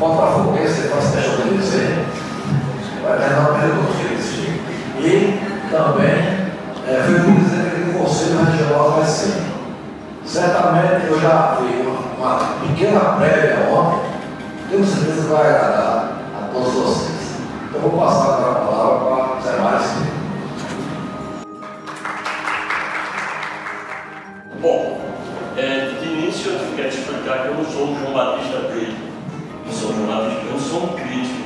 botafoguense, faz teste de dizer, vai terminar o período desse. E também fui por dizer que o Conselho Regional vai ser. Certamente eu já vi uma pequena prévia ontem, tenho certeza que vai agradar a todos vocês. Então vou passar agora a palavra para o Zé Mário. Bom, de início eu quero explicar que eu não sou um João Batista dele. Não sou um João Batista, eu sou um crítico.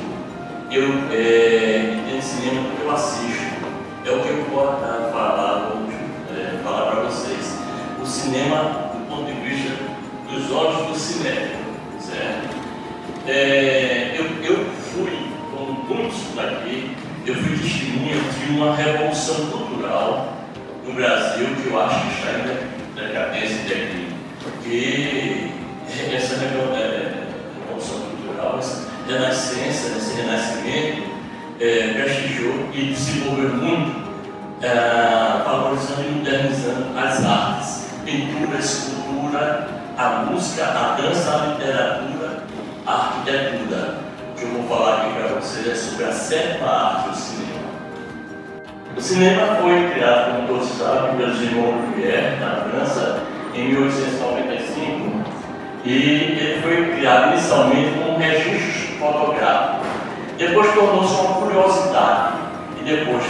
Eu cinema que eu assisto. É o que eu posso falar para vocês. O cinema do ponto de vista dos olhos do cinema, certo? Eu fui, como muitos daqui, eu fui testemunha de uma revolução cultural no Brasil que eu acho que está ainda decadência daqui, porque essa revolução cultural, essa renascença, esse renascimento prestigiou e desenvolveu muito, valorizando e modernizando as artes, pintura, escultura, a música, a dança, a literatura, a arquitetura. O que eu vou falar aqui para vocês é sobre a sétima arte, o cinema. O cinema foi criado, como todos sabem, pelo Simon Lumière, na França, em 1895, e ele foi criado inicialmente como um registro fotográfico. Depois tornou-se uma curiosidade, e depois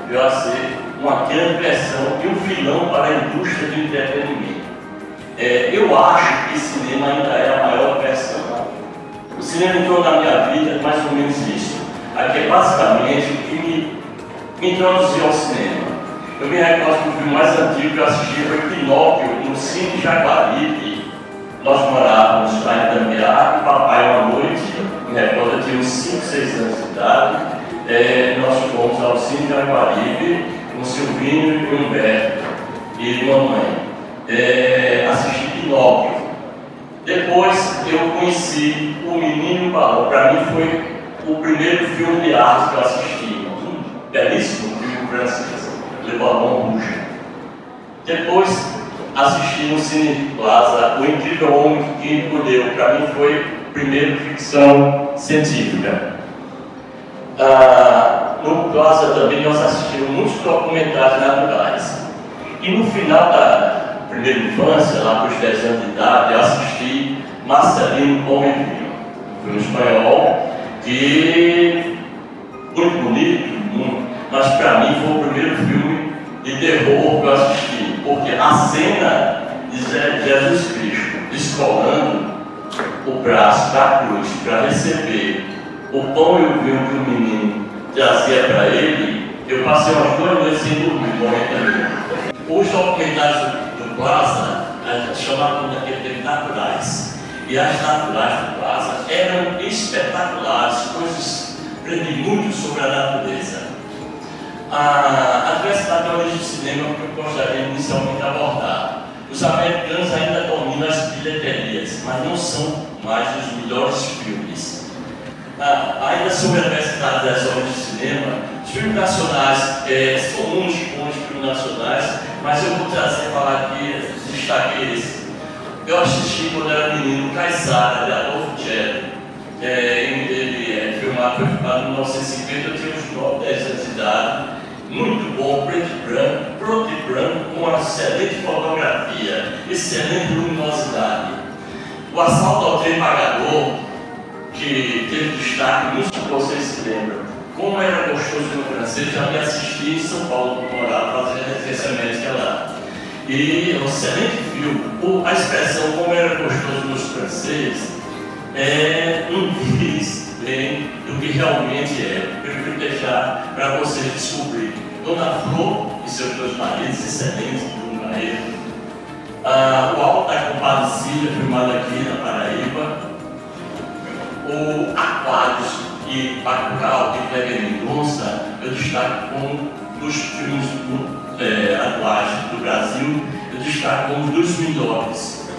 veio a ser uma grande versão e um filão para a indústria do entretenimento. Eu acho que o cinema ainda é a maior versão. O cinema entrou na minha vida mais ou menos isso. Aqui é basicamente o que me introduziu ao cinema. Eu me recordo que o filme mais antigo que eu assisti foi Pinóquio, no Cine Jaguaribe. Nós morávamos lá em Tambiá, e papai uma noite, me recordo, eu tinha uns 5, 6 anos de idade, nós fomos ao Cine Jaguaribe com Silvinho e Humberto e mamãe. Assisti Pinóquio. Depois eu conheci O Menino e o Balão. Para mim foi o primeiro filme de arte que eu assisti. Belíssimo filme francês, Le Ballon Rouge. Depois assisti no Cine Plaza O Incrível Homem que Encolheu. Para mim foi a primeira ficção científica. No Plaza também nós assistimos muitos documentários naturais. E no final da primeira infância, lá para os 10 anos de idade, eu assisti Marcelino Comenvinho, um filme espanhol que muito bonito, mas para mim foi o primeiro filme de terror que eu assisti, porque a cena de Jesus Cristo escolando o braço da cruz para receber o pão e o vinho que o menino trazia para ele, eu passei umas 2 noites sem dormir, morrendo. Os documentários do Plaza chamavam daquele tempo naturais. E as naturais do Plaza eram espetaculares, coisas aprendi muito sobre a natureza. A diversidade da origem do cinema que eu gostaria inicialmente de abordar. Os americanos ainda dominam as bilheterias, mas não são mais os melhores filmes. Ainda sobre a diversidade das origens do cinema, os filmes nacionais são muitos bons filmes nacionais, mas eu vou falar aqui, destaque esse. Eu assisti quando era menino Caissara, de Adolfo Celli. Ele foi filmado em 1950, eu tinha uns 9, 10 anos de idade. Muito bom, preto e branco, com uma excelente fotografia, excelente luminosidade. O Assalto ao Trem Pagador, que teve destaque, muitos de vocês se lembram. Como era gostoso no francês, já me assisti em São Paulo, que morava, fazendo residência médica lá. E é um excelente filme. A expressão como era gostoso nos franceses não diz bem do que realmente é. Eu prefiro deixar para vocês descobrirem. Dona Flor e seus 2 maridos, excelentes, Bruno Maia. O Alto da Compadecida, filmado aqui na Paraíba. O Aquários e Bacurau, de Kleber Mendonça, eu destaco como dos filmes atuais do Brasil, eu destaco como dos melhores.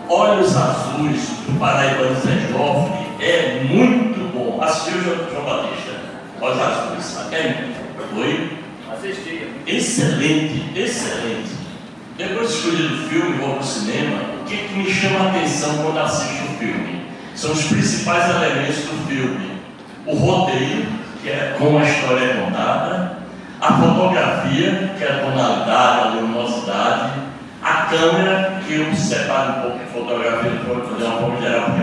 Olhos Azuis, do paraibano Zé Joffre, é muito bom. Assistiu o João Batista? Olhos Azuis. Foi? Assisti. Excelente, excelente. Depois de escolher o filme, vou para o cinema, o que me chama a atenção quando assisto o filme? são os principais elementos do filme. O roteiro, que é como a história é contada, a fotografia, que é a tonalidade, a luminosidade, a câmera, que eu separo um pouco de fotografia, vou fazer uma forma geral, porque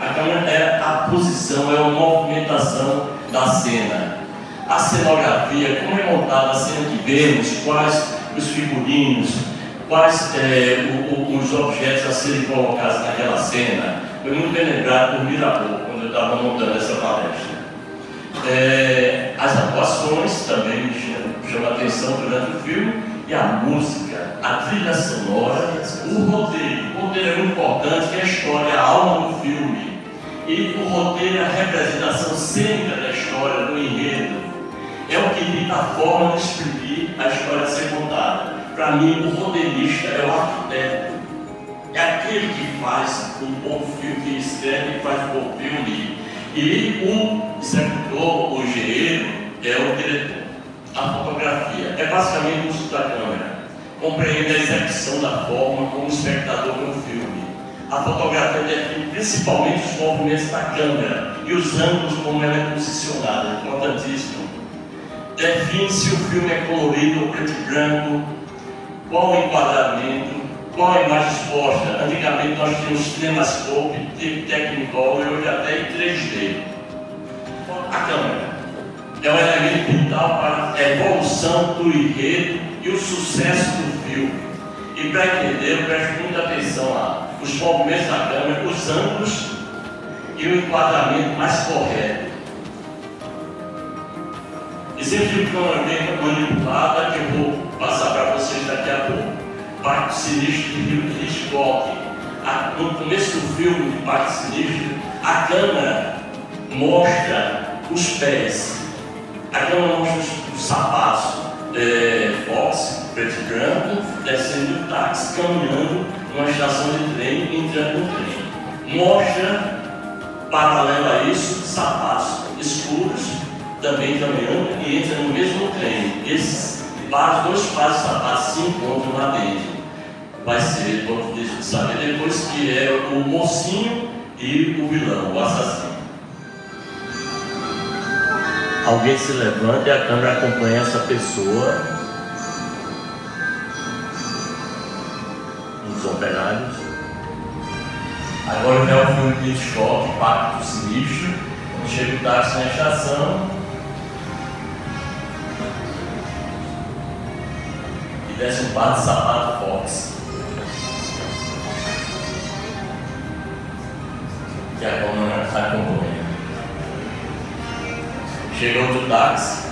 a câmera é a posição, é a movimentação da cena. A cenografia, como é montada a cena que vemos, quais os figurinos, quais os objetos a serem colocados naquela cena. Foi muito bem lembrado por Mirabeau, quando eu estava montando essa palestra. As atuações também me chamam a atenção durante o filme, e a música, a trilha sonora, o roteiro. O roteiro é muito importante, que é a história, a alma do filme. E o roteiro é a representação cênica da história, do enredo. É o que dita a forma de exprimir a história a ser contada. Para mim, o roteirista é o arquiteto. É aquele que faz um bom filme, que escreve e faz um bom filme. E o executor, o engenheiro, é o diretor. A fotografia é basicamente o uso da câmera. Compreende a execução da forma como o espectador vê o filme. A fotografia define principalmente os movimentos da câmera e os ângulos como ela é posicionada, importantíssimo. Define se o filme é colorido ou preto e branco, qual o enquadramento, qual a imagem exposta. Antigamente nós tínhamos CinemaScope, Technicolor e hoje até em 3D. A câmera é um elemento vital para a evolução do enredo e o sucesso do filme. E para entender, eu presto muita atenção aos movimentos da câmera, os ângulos e o enquadramento mais correto. Exemplo de câmera bem manipulada que eu vou passar para vocês daqui a pouco. Pacto Sinistro de Hitchcock. No começo do filme de Pacto Sinistro, a câmera mostra os pés. A câmera mostra os sapatos. Fox, preto e branco, descendo do táxi, caminhando numa estação de trem, entrando no trem. Mostra, paralelo a isso, sapatos escuros, também caminhando e entra no mesmo trem. Esses dois pares de sapatos se encontram lá dentro. Vai ser, vamos saber depois, que é o mocinho e o vilão, o assassino. Alguém se levanta e a câmera acompanha essa pessoa. Um dos operários. Agora é o filme de Hitchcock, Pacto Sinistro. Quando chega o táxi na estação e desce um par de sapato Fox. Que a câmera acompanha. Chega outro táxi,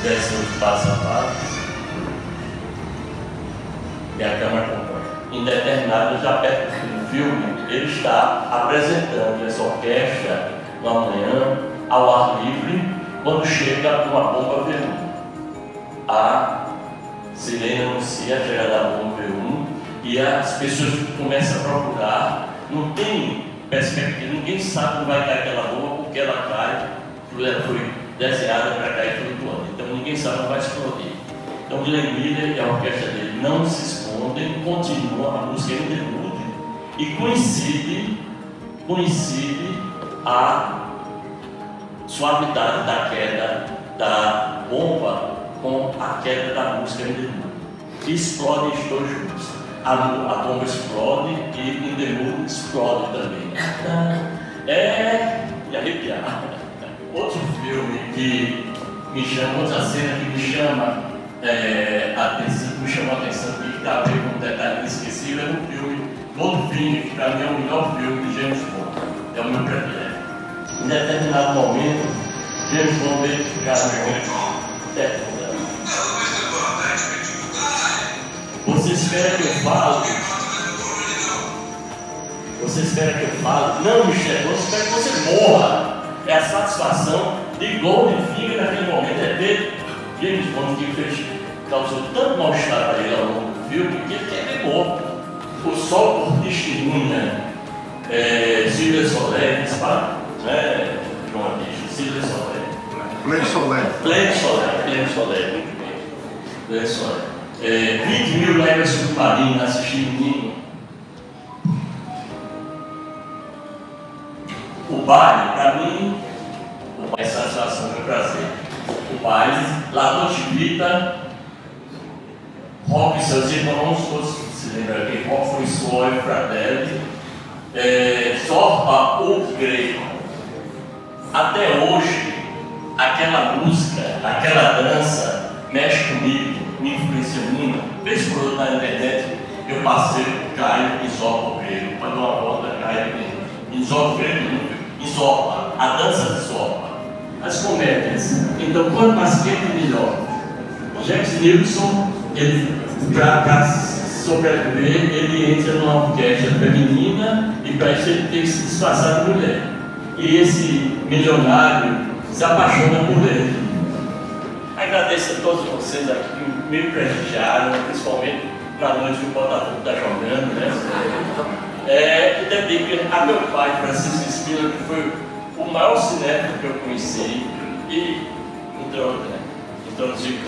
desce outro par de sapato e a câmera acompanha. Em determinado, já perto do filme, ele está apresentando essa orquestra no amanhã, ao ar livre, quando chega uma bomba V1. A sirene anuncia a chegada da bomba V1 e as pessoas começam a procurar. Não tem perspectiva, ninguém sabe como vai cair aquela bomba, porque ela cai, ela foi desenhada para cair flutuando. Então ninguém sabe como vai explodir. Então Glenn Miller e a orquestra dele não se escondem, continuam, a música ainda muda e coincide a suavidade da queda da bomba com a queda da música ainda muda. E explodem os dois juntos. A bomba explode e o Demuro explode também. De arrepiar. Outro filme que me chama, outra cena que me chama a atenção, que está a ver com um detalhe inesquecível, é no filme Goldfinger, que para mim é o melhor filme de James Bond. É o meu predileto. Em determinado momento, James Bond veio ficar no Você espera que eu fale? Você espera que eu fale? Não, Michel, você espera que você morra. É a satisfação de Goldfinger naquele momento, é ver James Bond que causou tanto mal-estar para ele ao longo do filme que ele quer ver morto. O sol por testemunha, Silvia Soler, né, João Adilson, Silvia Soler. Pleno Soler. Pleno Soler, muito bem. Pleno Soler. 20 mil léguas submarinas assistindo menino. O baile, para mim, é satisfação, é um prazer. O baile, La Dolce Vita, Rock e seus irmãos, todos se lembram que Rock foi Suoi Fratelli, Zorba o Grego. Até hoje, aquela música, aquela dança mexe comigo, me influencia muito. Vez por outra na internet, eu passei, caio em Zorba o Grego, para dar uma volta, caio em Zorba o Grego, em Zorba, a dança de Zorba. As comédias. Então, quanto mais quente, melhor. Jack Nicholson, para sobreviver, ele entra numa orquestra feminina e para isso ele tem que se disfarçar de mulher. E esse milionário se apaixona por ele. Agradeço a todos vocês aqui que me prestigiaram, principalmente na noite que o Botafogo está jogando, né? E dedico a meu pai, Francisco Espina, que foi o maior cinéfilo que eu conheci e introduzi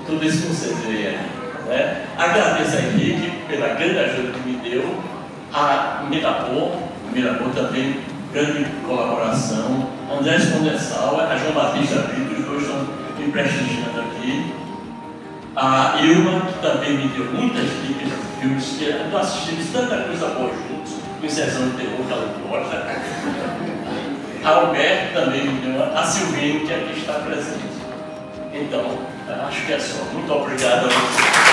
tudo isso que vocês veem aí. Né? Agradeço a Henrique pela grande ajuda que me deu, a Mirapô também, grande colaboração, André Condensal, a João Batista Brito, os dois estão me prestigiando aqui, a Ilma, que também me deu muitas dicas de filmes, que nós assistimos tanta coisa boa juntos, com exceção de terror, que ela gosta. A Alberto também me deu, a Silvine, que aqui está presente. Então, acho que é só. Muito obrigado a vocês.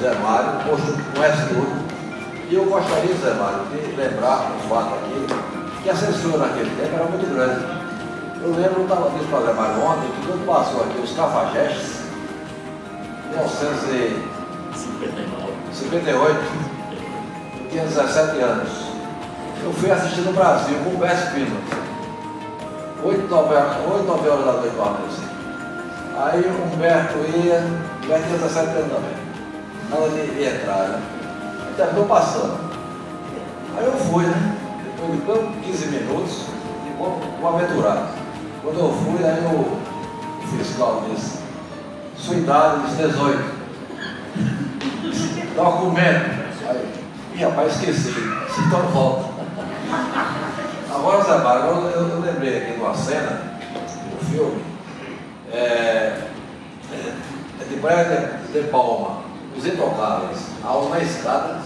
Zé Mário, posto conhece tudo. E eu gostaria, Zé Mário, de lembrar um fato aqui, que a censura naquele tempo era muito grande. Eu lembro, eu estava dizendo para o Zé Mário ontem, que quando passou aqui os Cafajestes, em 1958, eu tinha 17 anos. Eu fui assistir no Brasil com o Humberto Pino. 8, 9 horas da noite, assim. Aí o Humberto ia, tinha 17 anos também. Nada de entrar, né? Terminou passando. Aí eu fui, né? Depois de 15 minutos, vou aventurar. Quando eu fui, aí o fiscal disse: sua idade disse 18. Documento. Aí, rapaz, esqueci. Então volta. Agora, Zé Mário, eu lembrei aqui de uma cena do filme. De Brian De Palma. Os Intocáveis, aula na escada,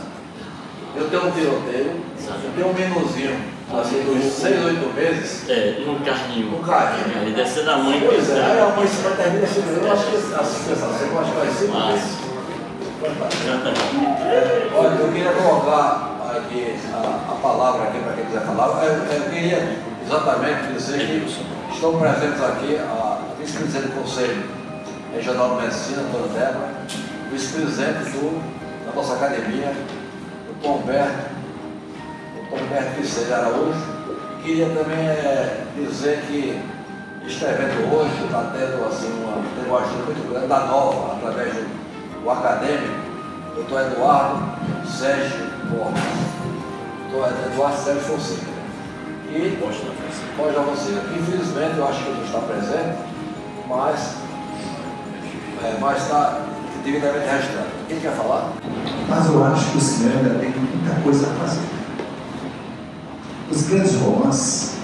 eu tenho um tiroteio, eu tenho um menuzinho, assim, dos 6, 8 meses. Num carrinho. Num carrinho. Ele deve ser da mãe. Pois é, aí a mãe se termina assim, eu acho que a sensação vai ser isso. Olha, eu queria colocar aqui a palavra aqui para quem quiser falar. Eu queria exatamente dizer que estão presentes aqui a vice-presidente do Conselho Regional de Medicina, a doutora Débora, vice-presidente da nossa academia, o Tom Humberto Vicente Araújo. Queria também dizer que este evento hoje está tendo assim, uma ajuda muito grande da Nova, através do acadêmico, doutor Eduardo Sérgio Borges, doutor Eduardo Sérgio Fonseca. E Borges da Fonseca. Infelizmente, eu acho que ele não está presente, mas está devidamente registrado. Quem quer falar? Mas eu acho que o cinema ainda tem muita coisa a fazer. Os grandes romances,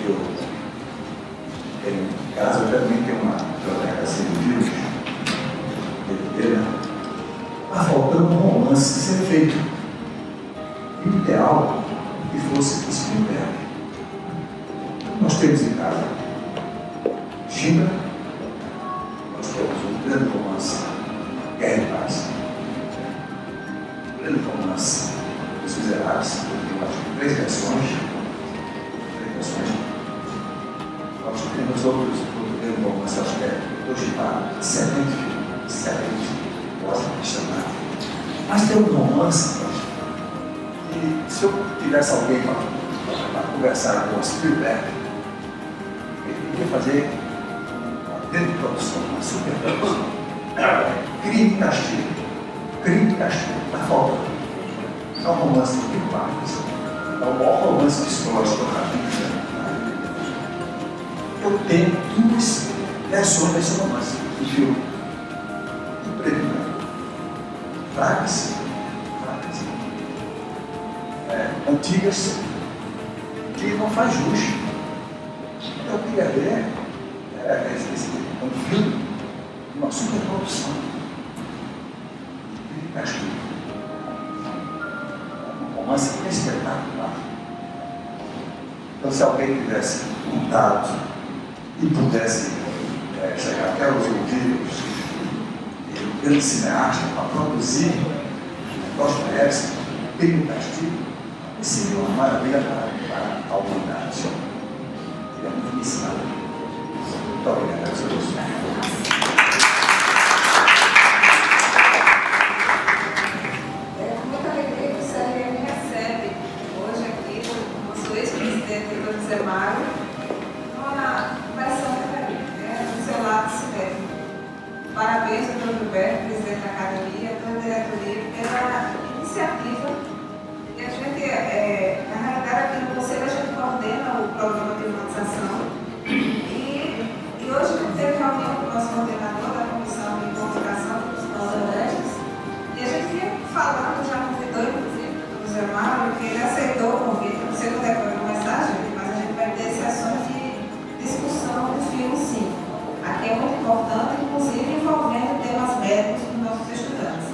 eu também tenho uma biblioteca sem livros, está faltando um romance ser feito. E o ideal é que fosse o Spielberg. Nós temos em casa China, nós temos um grande romance, Guerra e Paz. Um grande romance, Os Miseráveis, eu acho que 3 versões. Nós temos outros, grande romance, acho que é Dojipa, excelente filme, excelente, gosto de chamar. Mas tem um romance, e se eu tivesse alguém para conversar com o Spielberg, ele ia fazer dentro de produção, uma super produção. Crime e castigo. Crime e castigo. Está faltando. É um romance do Tim Vargas. É o maior romance psicológico que eu já vi. Eu tenho 2 versões desse romance. viu? Emprego, né? Fragas. Antigas, que não faz jus. Eu queria ver um filme de uma superprodução. Acho que um romance espetacular. Então, se alguém tivesse contato e pudesse chegar até os ouvidos de um grande cineasta para produzir Dostoiévski, Crime e Castigo, isso seria uma maravilha para a humanidade. Seria muito ensinado. Muito obrigado a todos. Muita alegria que o CRM me recebe hoje aqui, como sou ex-presidente do Zé Mário, numa versão diferente, do seu lado cidadão. Parabéns ao Dr. Gilberto, presidente da academia, toda a diretoria, pela iniciativa. E a gente, na realidade, aqui no Conselho, a gente coordena o programa de humanização. E hoje a gente teve reunião com o nosso coordenador da Comissão de Comunicação dos Nordestes. E a gente vinha falando, já convidou, inclusive, o Zé Mário, que ele aceitou o convite. Não sei quando é que vai começar, gente, mas a gente vai ter sessões de discussão do filme, sim. Aqui é muito importante, inclusive envolvendo temas médicos dos nossos estudantes.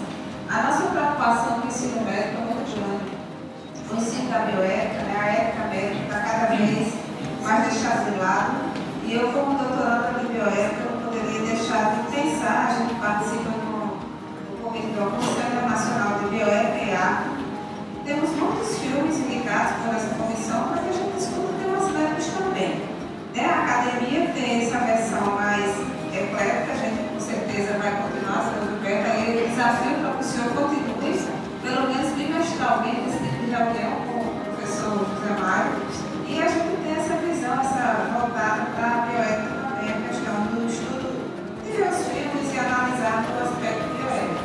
A nossa preocupação com o ensino médico é muito grande. O ensino da bioética, a ética médica, está cada vez mais deixado de lado. E eu, como doutoranda de bioética, não poderia deixar de pensar, a gente participa do Comitê do Conselho Nacional de Bioética e Arte. Temos muitos filmes indicados por essa comissão para que a gente discuta temas médicos também. A academia tem essa versão mais eclética, a gente com certeza vai continuar sendo Gilberto. Aí o desafio para que o senhor continue, pelo menos bimestralmente, esse tipo de reunião com o professor José Mário. E a gente tem essa visão, essa voltada para a bioética também, a questão do estudo de ver os filmes e analisar o aspecto bioético.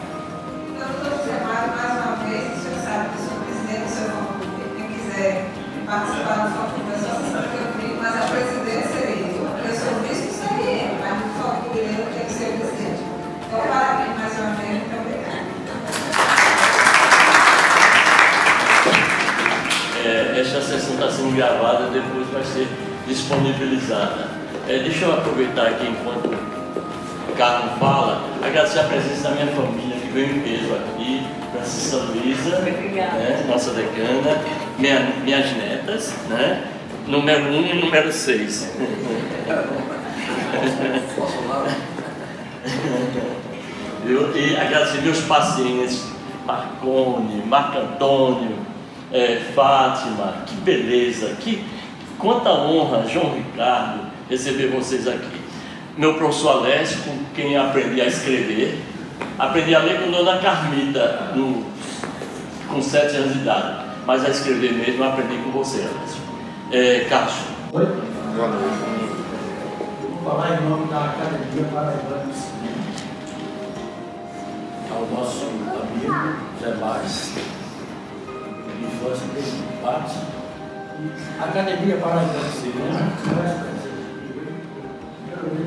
Então, doutor José Mário, mais uma vez, o senhor sabe que eu sou presidente do seu convite, quem quiser participar do seu convite, só se sabe que eu vi, mas a presidência seria eu sou vice do CRM, mas o foco dele tem que ser o presidente. Então, parabéns mais uma vez, muito obrigada. Esta sessão está sendo gravada, depois vai ser disponibilizada. Deixa eu aproveitar aqui enquanto o Carlos fala, agradecer a presença da minha família que veio em peso aqui, Francisca Luísa, né, nossa decana, minhas netas, né, número 1 e número 6. E agradecer meus pacientes, Marconi, Marco Antônio, Fátima, que beleza, quanta honra, João Ricardo, receber vocês aqui. Meu professor Alessio, com quem aprendi a escrever, aprendi a ler com Dona Carmita, com 7 anos de idade, mas a escrever mesmo aprendi com você, Alessio. Carlos. Oi? Boa noite. Vou falar em nome da Academia Paraibana de Cinema, ao nosso amigo Zé Vaz, de infância dele, Patos. A Academia Paraibana de Cinema vai trazer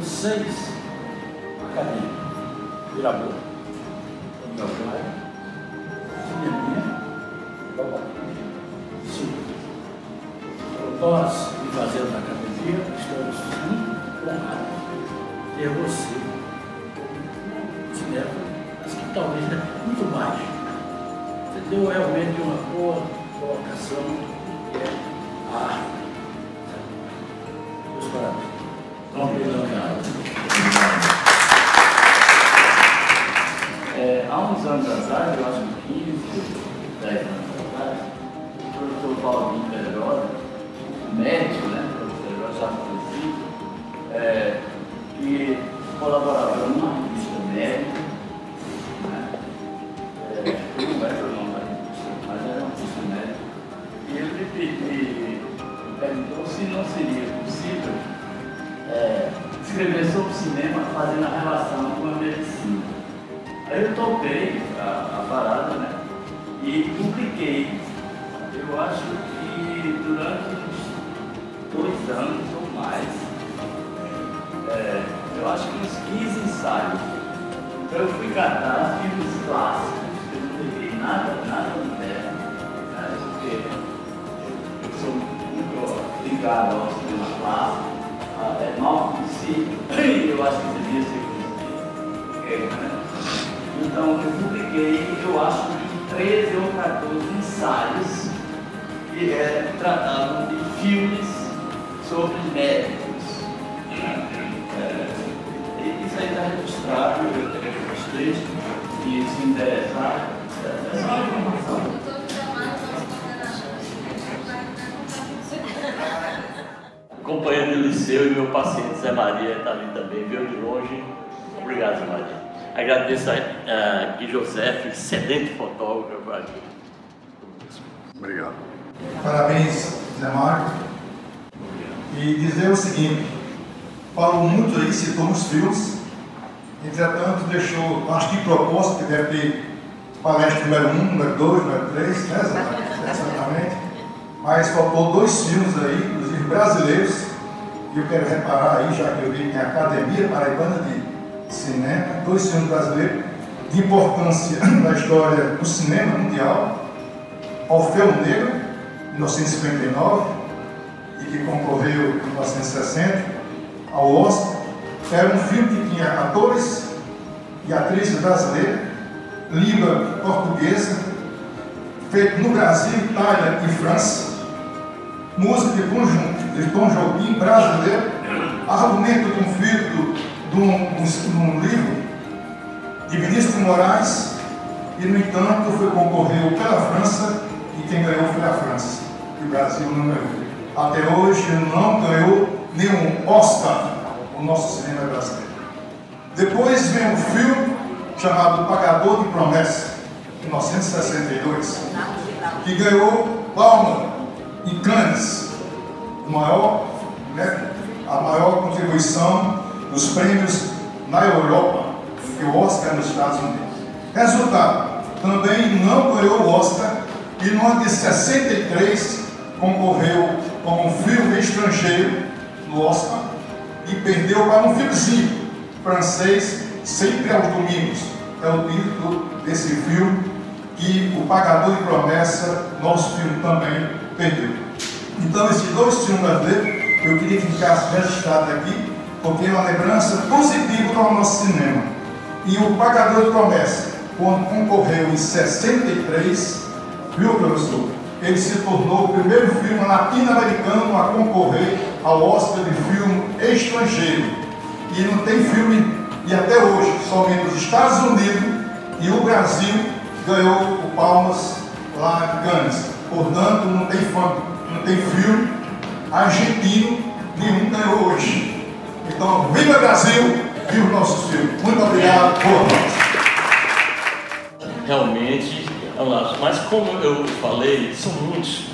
6 academias. Viraboa, meu pai, Cineminha, Lobatinha, Silvio. Nós, que fazemos a academia, estamos muito honrados de ter você como cinema, mas que talvez muito mais. Você deu realmente uma boa colocação, que é a arte. Meus parabéns. Obrigado. Há uns anos atrás, eu acho que 15, 10 anos atrás, o professor Paulinho Pedrosa, médico, né, professor já falecido, que colaborava numa revista médica, né, eu não lembro o nome da revista, mas era uma revista médica, e ele me perguntou se não seria possível escrever sobre cinema fazendo a relação com a medicina. Aí eu topei a parada, né, e publiquei. Eu acho que durante uns 2 anos ou mais, eu acho que uns 15 ensaios. Então eu fui catar filmes clássicos, eu não liguei nada moderno, né? Porque eu sou muito ligado ao cinema clássico, é mal conhecido, e eu acho que devia ser conhecido. Né? Então eu publiquei, eu acho que 13 ou 14 ensaios que tratavam de filmes sobre médicos. Isso aí está registrado, eu tenho os textos, e se interessar, é só uma informação. Companheiro do liceu e meu paciente Zé Maria está ali também, veio de longe. Obrigado, Zé Maria. Agradeço a Gui José, excelente fotógrafo aqui. Obrigado. Parabéns, Zé Mário. E dizer o seguinte, falou muito aí, citou nos filmes, entretanto deixou, acho que propósito, que deve ter palestra número 1, número 2, número 3, né, Zé Mário? Exatamente. Mas faltou 2 filmes aí, inclusive brasileiros, e eu quero reparar aí, já que eu vi que tem a Academia Paraibana de Cinema, 2 filmes brasileiros de importância da história do cinema mundial, Orfeu Negro, 1959, e que concorreu em 1960 ao Oscar. Era um filme que tinha atores e atrizes brasileiras, língua portuguesa, feito no Brasil, Itália e França, música de conjunto de Tom Jobim, brasileiro, argumento de um filho de um livro de Vinícius de Moraes, e no entanto concorreu pela França, e quem ganhou foi a França, e o Brasil não ganhou. Até hoje não ganhou nenhum Oscar o nosso cinema brasileiro. Depois vem um filme chamado O Pagador de Promessa, de 1962, que ganhou Palma em Cannes, a maior contribuição dos prêmios na Europa, que o Oscar nos Estados Unidos. Resultado, também não ganhou o Oscar, e no ano de 63 concorreu como um filme estrangeiro no Oscar e perdeu para um filmezinho francês, Sempre aos Domingos. É o título desse filme, que O Pagador de Promessa, nosso filme, também perdeu. Então, esses 2 filmes brasileiros, eu queria que ficasse registrado aqui, porque é uma lembrança positiva para o nosso cinema. E O Pagador de Promessa, quando concorreu em 63, viu, professor? Ele se tornou o primeiro filme latino-americano a concorrer ao Oscar de filme estrangeiro. E não tem filme, e até hoje, somente os Estados Unidos e o Brasil ganhou o Palmas lá em Cannes. Portanto, não tem filme argentino nenhum ganhou hoje. Então, viva Brasil, viva o nosso filme. Muito obrigado, boa noite. Realmente, mas como eu falei, são muitos,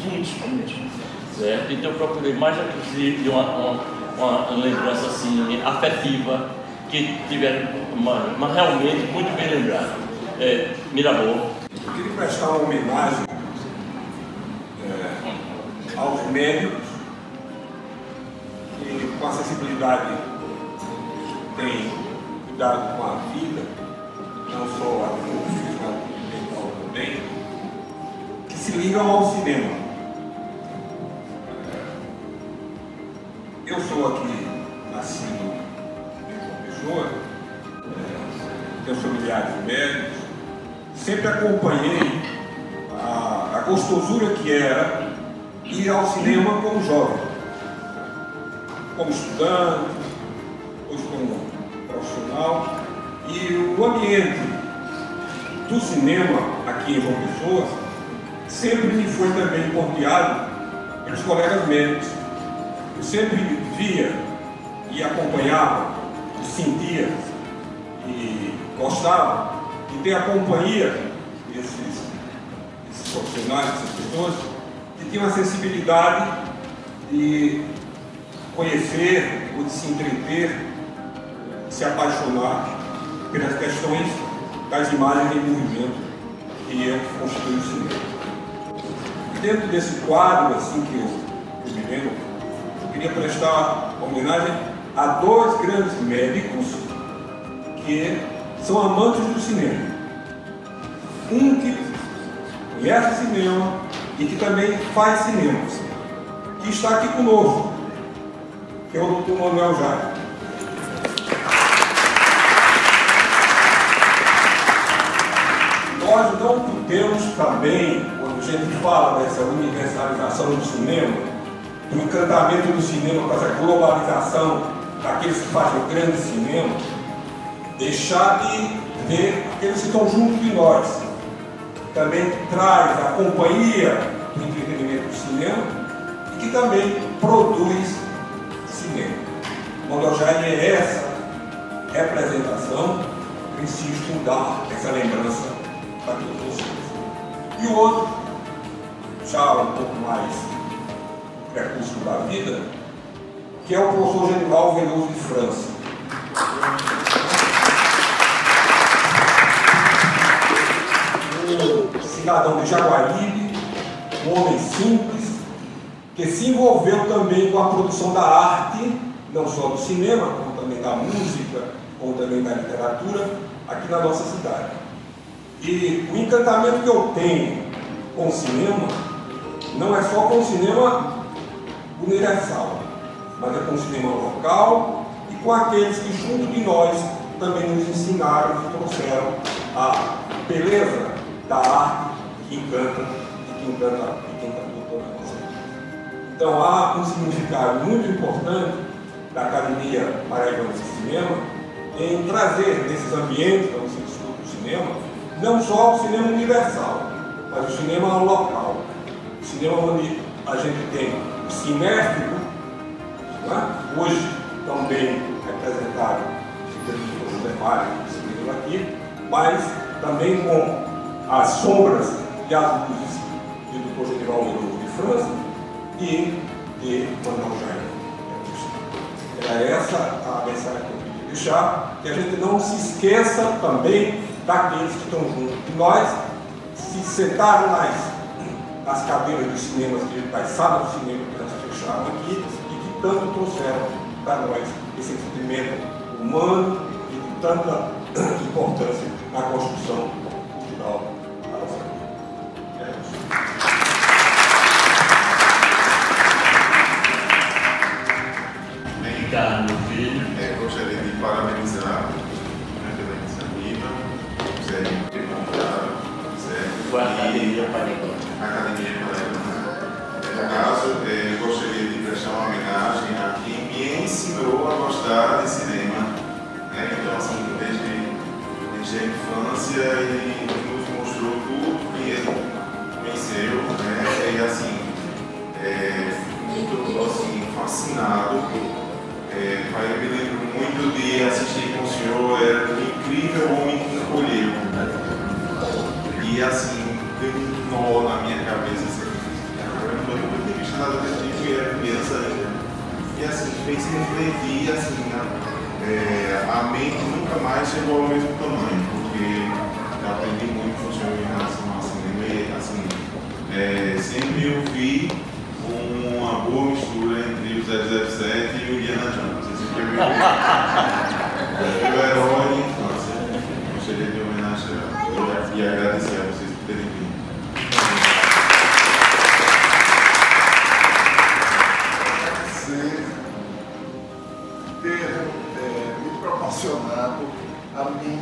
certo? Então eu procurei mais de uma lembrança assim, afetiva, que tiveram uma realmente muito bem lembrada. Mirabô. Eu queria prestar uma homenagem aos médicos que, com acessibilidade, têm cuidado com a vida, não só a do físico, mental também, que se ligam ao cinema. Eu sou aqui nascido em João Pessoa, tenho familiares médicos, sempre acompanhei a gostosura que era ir ao cinema como jovem, como estudante, depois como profissional, e o ambiente do cinema aqui em João Pessoa sempre me foi também bordeado pelos colegas médicos. Eu sempre via e acompanhava, e sentia e gostava de ter a companhia desses profissionais, dessas pessoas que tinham a sensibilidade de conhecer ou de se entreter, de se apaixonar pelas questões das imagens em movimento que é o que constitui o cinema. E dentro desse quadro assim que eu me lembro, eu queria prestar homenagem há dois grandes médicos que são amantes do cinema. Um que conhece cinema e que também faz cinema, que está aqui conosco, que é o Dr. Manuel Jaime. Nós não podemos também, quando a gente fala dessa universalização do cinema, do encantamento do cinema com essa globalização daqueles que fazem o grande cinema, deixar de ver aqueles que estão junto de nós. Também traz a companhia do entretenimento do cinema e que também produz cinema. O Manuel Jaime é essa representação, eu insisto em dar essa lembrança para todos vocês. E o outro, já um pouco mais crepúsculo da vida, que é o professor Genival Veloso de França. Um cidadão de Jaguaribe, um homem simples, que se envolveu também com a produção da arte, não só do cinema, como também da música, como também da literatura, aqui na nossa cidade. E o encantamento que eu tenho com o cinema não é só com o cinema universal, mas é com o cinema local e com aqueles que junto de nós também nos ensinaram e trouxeram a beleza da arte que encanta e que encantou toda a nossa vida. Então há um significado muito importante da Academia Paraibana de Cinema em trazer nesses ambientes onde se estuda o cinema não só o cinema universal, mas o cinema local. O cinema onde a gente tem o cinéfilo, né? Hoje também representado pelo José Mário, aqui, mas também com as sombras e as luzes do Dr. Genival Veloso de França e de Manuel Jaime. Era essa a mensagem que eu queria deixar, que a gente não se esqueça também daqueles que estão junto de nós, se sentaram nas cadeiras dos cinemas, das salas de cinema que nós fecharam aqui, e que tanto trouxeram para nós esse sentimento humano e de tanta importância na construção cultural da nossa vida. É isso. Obrigado, meu filho. Gostaria de parabenizar pela iniciativa, Zé ter convidado, Foi a Academia Paraibana. A Academia Paraibana. No caso, gostaria de prestar uma homenagem a quem me ensinou a gostar de cinema. Então, assim, desde a infância ele nos mostrou tudo que ele conheceu, e assim, muito assim, fascinado. Eu me lembro muito de assistir com o senhor, era um incrível homem que encolheu. E assim, deu um nó na minha cabeça. Assim, eu não tinha visto nada desse tipo e era criança ainda. E assim, fez refletir, assim, a mente nunca mais chegou ao mesmo tamanho, porque eu aprendi muito com o senhor em relação ao cinema e assim, sempre eu vi uma boa mistura entre o 007 e o Indiana Jones. Esse sempre é meu herói de infância. Gostaria de homenagear e agradecer a vocês por terem vindo. Ter me proporcionado a mim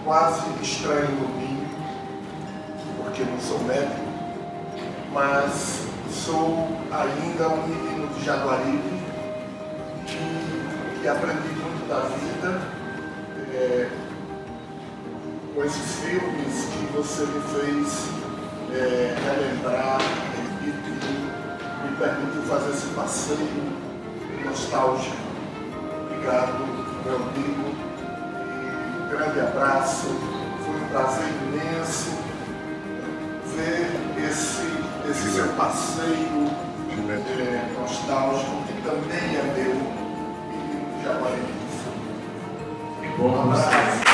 quase estranho no mim, porque não sou médico, mas sou ainda um menino de Jaguaribe e aprendi muito da vida com esses filmes que você me fez relembrar e me permitiu fazer esse passeio nostálgico. Obrigado, meu amigo, e um grande abraço. Foi um prazer imenso ver esse seu passeio nostálgico, que também é meu, menino de Jaguaribe. Um abraço.